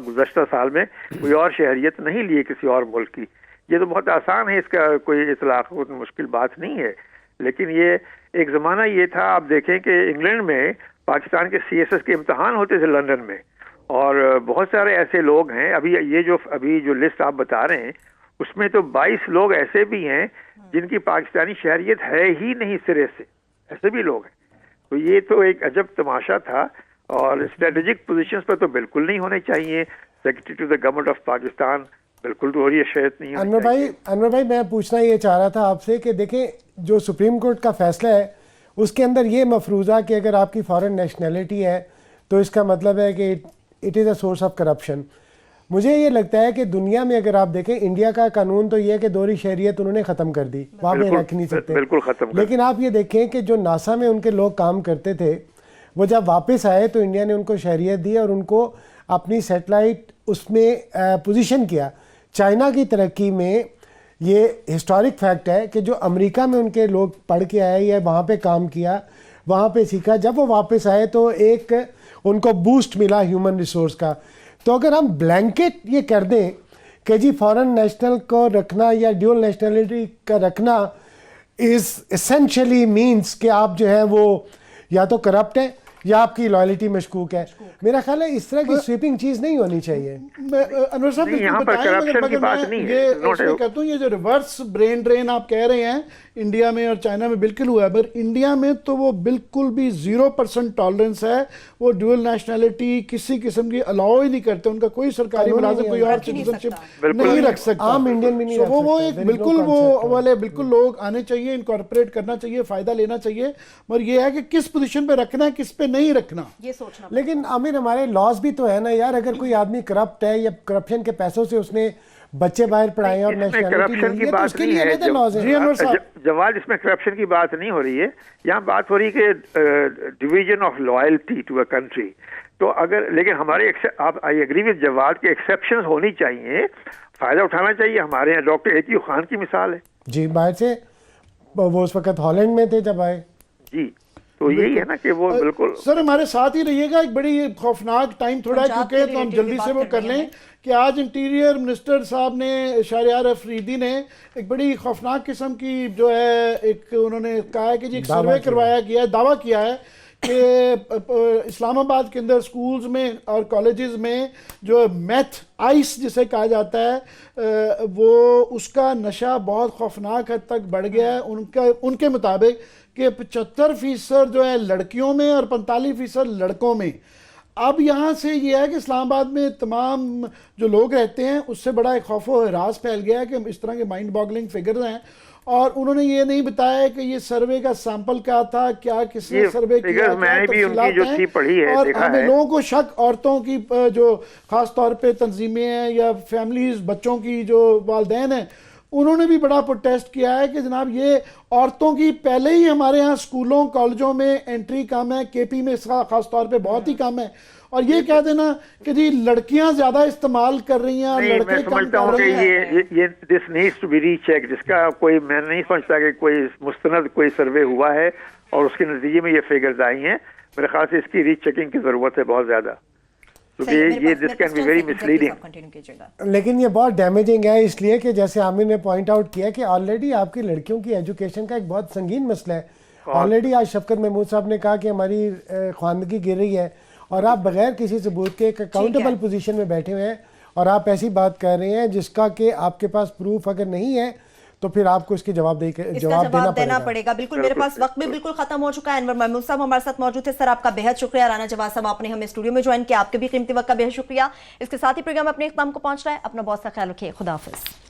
گزشتہ سال میں کوئی اور شہریت نہیں لی کسی اور ملک کی. یہ تو بہت آسان ہے, اس کا کوئی اطلاق مشکل بات نہیں ہے. لیکن یہ ایک زمانہ یہ تھا, آپ دیکھیں کہ انگلینڈ میں پاکستان کے سی ایس ایس کے امتحان ہوتے تھے لندن میں, اور بہت سارے ایسے لوگ ہیں. ابھی جو لسٹ آپ بتا رہے ہیں اس میں تو 22 لوگ ایسے بھی ہیں جن کی پاکستانی شہریت ہے ہی نہیں سرے سے، ایسے بھی لوگ ہیں. تو یہ تو ایک عجب تماشا تھا. اور اسٹریٹجک پوزیشنز پر تو بالکل نہیں ہونے چاہیے. Secretary to the government of Pakistan بالکل تو یہ شہریت نہیں ہونی چاہیے. انور بھائی میں پوچھنا یہ چاہ رہا تھا آپ سے کہ دیکھیں جو سپریم کورٹ کا فیصلہ ہے اس کے اندر یہ مفروضہ کہ اگر آپ کی فارن نیشنلٹی ہے تو اس کا مطلب ہے کہ it is a source of corruption. مجھے یہ لگتا ہے کہ دنیا میں اگر آپ دیکھیں انڈیا کا قانون تو یہ ہے کہ دوہری شہریت انہوں نے ختم کر دی، وہاں پہ رکھ نہیں سکتے، بالکل ختم. لیکن آپ یہ دیکھیں کہ جو ناسا میں ان کے لوگ کام کرتے تھے وہ جب واپس آئے تو انڈیا نے ان کو شہریت دی اور ان کو اپنی سیٹلائٹ اس میں پوزیشن کیا. چائنا کی ترقی میں یہ ہسٹورک فیکٹ ہے کہ جو امریکہ میں ان کے لوگ پڑھ کے آئے یا وہاں پہ کام کیا، وہاں پہ سیکھا، جب وہ واپس آئے تو ایک ان کو بوسٹ ملا ہیومن ریسورس کا. تو اگر ہم بلینکٹ یہ کر دیں کہ جی فارن نیشنل کو رکھنا یا ڈیول نیشنلٹی کا رکھنا از اسینشلی مینس کہ آپ جو ہے وہ یا تو کرپٹ ہیں یا آپ کی لائلٹی مشکوک ہے. میرا خیال ہے اس طرح کی سویپنگ چیز نہیں ہونی چاہیے. انور صاحب یہاں پر کرپشن کی بات نہیں ہے. یہ کہتا ہوں یہ جو ریورس برین ڈرین آپ کہہ رہے ہیں انڈیا میں اور چائنا میں بالکل ہوا ہے، پر انڈیا میں تو وہ بالکل بھی 0% ٹالرنس ہے. وہ ڈیول نیشنلٹی کسی قسم کی الاؤ ہی نہیں کرتے. ان کا کوئی سرکاری ملازم کوئی اور سٹیزنشپ نہیں رکھ سکتا. عام انڈین بھی نہیں رکھ وہ سکتے. ایک بالکل وہ والے بالکل لوگ آنے چاہیے، انکارپوریٹ کرنا چاہیے، فائدہ لینا چاہیے. مگر یہ ہے کہ کس پوزیشن پہ رکھنا ہے کس پہ نہیں رکھنا یہ سوچنا. لیکن عامر ہمارے لاز بھی تو ہے نا یار. اگر کوئی آدمی کرپٹ ہے یا کرپشن کے پیسوں سے اس نے بچے باہر پڑھائے اور کرپشن کی بات نہیں ہے جواد، اس میں کرپشن کی بات نہیں ہو رہی ہے. یہاں بات ہو رہی ہے کہ division of loyalty to a country. تو اگر لیکن ہمارے آئی ایگری ود جواد کے ایکسیپشنز ہونی چاہیے، فائدہ اٹھانا چاہیے. ہمارے یہاں ڈاکٹر ایتیو خان کی مثال ہے جی، باہر سے وہ اس وقت ہالینڈ میں تھے جب آئے. جی تو یہی ہے نا کہ وہ بالکل. سر ہمارے ساتھ ہی رہیے گا. ایک بڑی خوفناک ٹائم تھوڑا ہے چونکہ تو ہم جلدی سے وہ کر لیں کہ آج انٹیریئر منسٹر صاحب نے شہریار افریدی نے ایک بڑی خوفناک قسم کی جو ہے ایک انہوں نے کہا ہے کہ جی ایک سروے کروایا گیا ہے، دعویٰ کیا ہے کہ اسلام آباد کے اندر سکولز میں اور کالجز میں جو میتھ آئس جسے کہا جاتا ہے وہ اس کا نشہ بہت خوفناک حد تک بڑھ گیا ہے. ان کے مطابق کہ 75% جو ہے لڑکیوں میں اور 45% لڑکوں میں. اب یہاں سے یہ ہے کہ اسلام آباد میں تمام جو لوگ رہتے ہیں اس سے بڑا ایک خوف و ہراس پھیل گیا ہے کہ اس طرح کے مائنڈ باگلنگ فگرز ہیں. اور انہوں نے یہ نہیں بتایا کہ یہ سروے کا سیمپل کیا تھا، کیا کس نے سروے کیا، میں نے بھی ان کی جو تھی پڑھی ہے، اور دیکھا ہمیں ہے. لوگوں کو شک عورتوں کی جو خاص طور پہ تنظیمیں ہیں یا فیملیز بچوں کی جو والدین ہیں انہوں نے بھی بڑا پروٹیسٹ کیا ہے کہ جناب یہ عورتوں کی پہلے ہی ہمارے ہاں سکولوں کالجوں میں انٹری کم ہے، کے پی میں خاص طور پہ بہت ہی کم ہے. اور یہ کہہ دینا کہ جی لڑکیاں زیادہ استعمال کر رہی ہیں اور لڑکے کم کر رہے ہیں. یہ this needs to be recheck. جس کا کوئی میں نہیں سمجھتا کہ کوئی مستند کوئی سروے ہوا ہے اور اس کے نتیجے میں یہ فگرز آئی ہیں. میرے خیال سے اس کی ری چیکنگ کی ضرورت ہے بہت زیادہ، کیونکہ یہ this can be very misleading. لیکن یہ بہت ڈیمیجنگ ہے اس لیے کہ جیسے عامر نے پوائنٹ آؤٹ کیا کہ آلریڈی آپ کی لڑکیوں کی ایجوکیشن کا ایک بہت سنگین مسئلہ ہے. آلریڈی آج شفقت محمود صاحب نے کہا کہ ہماری خواندگی گر رہی ہے اور آپ بغیر کسی ثبوت کے ایک اکاؤنٹیبل پوزیشن میں بیٹھے ہوئے ہیں اور آپ ایسی بات کر رہے ہیں جس کا کہ آپ کے پاس پروف اگر نہیں ہے تو پھر آپ کو اس کی جواب دینا پڑے گا. بالکل میرے پاس وقت بھی بالکل ختم ہو چکا ہے. انور محمود صاحب ہمارے ساتھ موجود تھے. سر آپ کا بہت شکریہ. رانا جواد صاحب آپ نے ہمیں اسٹوڈیو میں جوائن کیا، آپ کے بھی قیمتی وقت کا بہت شکریہ. اس کے ساتھ ہی پروگرام اپنے اختتام کو پہنچ رہا ہے. اپنا بہت سا خیال رکھیے. خدا حافظ.